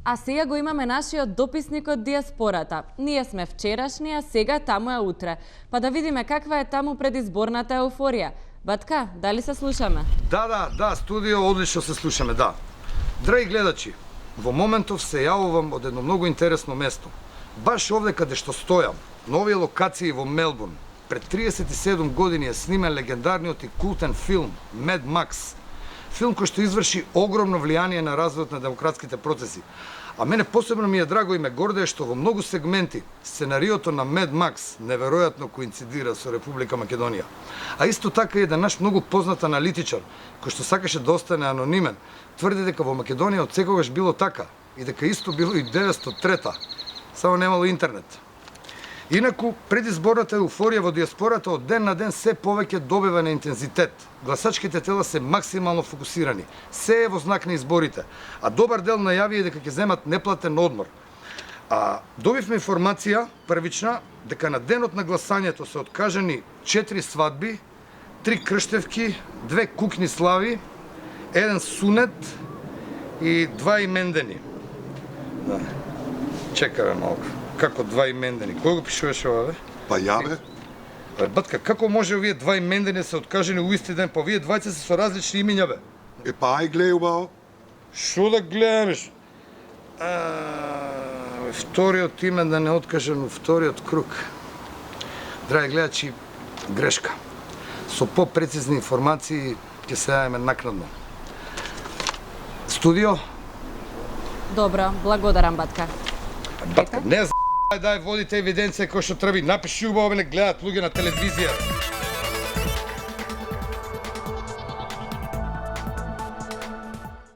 А сега го имаме нашиот дописник од диаспората. Ние сме вчерашни, а сега таму е утре. Па да видиме каква е таму предизборната еуфорија. Батка, дали се слушаме? Да, студио, одлично се слушаме, да. Драги гледачи, во моментов се јавувам од едно многу интересно место. Баш овде каде што стојам, на овие локации во Мелбурн, пред 37 години е снимен легендарниот и култен филм Mad Max. Филм кој што изврши огромно влијание на развојот на демократските процеси. А мене посебно ми е драго и ме гордее што во многу сегменти сценариото на Mad Max неверојатно коинцидира со Република Македонија. А исто така и еден наш многу познат аналитичар, кој што сакаше да остане анонимен, тврди дека во Македонија од секогаш било така и дека исто било и 903-та, само немало интернет. Инаку, предизборната еуфорија во диаспората од ден на ден се повеќе добива на интензитет. Гласачките тела се максимално фокусирани. Се е во знак на изборите. А добар дел најави дека ќе земат неплатен одмор. А добивме информација првична дека на денот на гласањето се откажани 4 свадби, 3 крштевки, 2 кукни слави, 1 сунет и 2 имендени. Да. Чекаме малку. Како 2 имендени? Кој го пишуваше ова, бе? Па ја, бе. Батка, како може овие 2 имендени се откажени у исти ден, па овие двајца се со различни имиња, бе? Па ај глеј убаво. Шо да гледамеш? Вториот имен да не откажен у вториот круг. Драги гледачи, грешка. Со попрецизни информации ќе се јавиме накнадно. Студио? Добро, благодарам, батка. Батка, не дај водите евиденција кој што треба. Напиши убаво, не гледат луѓе на телевизија.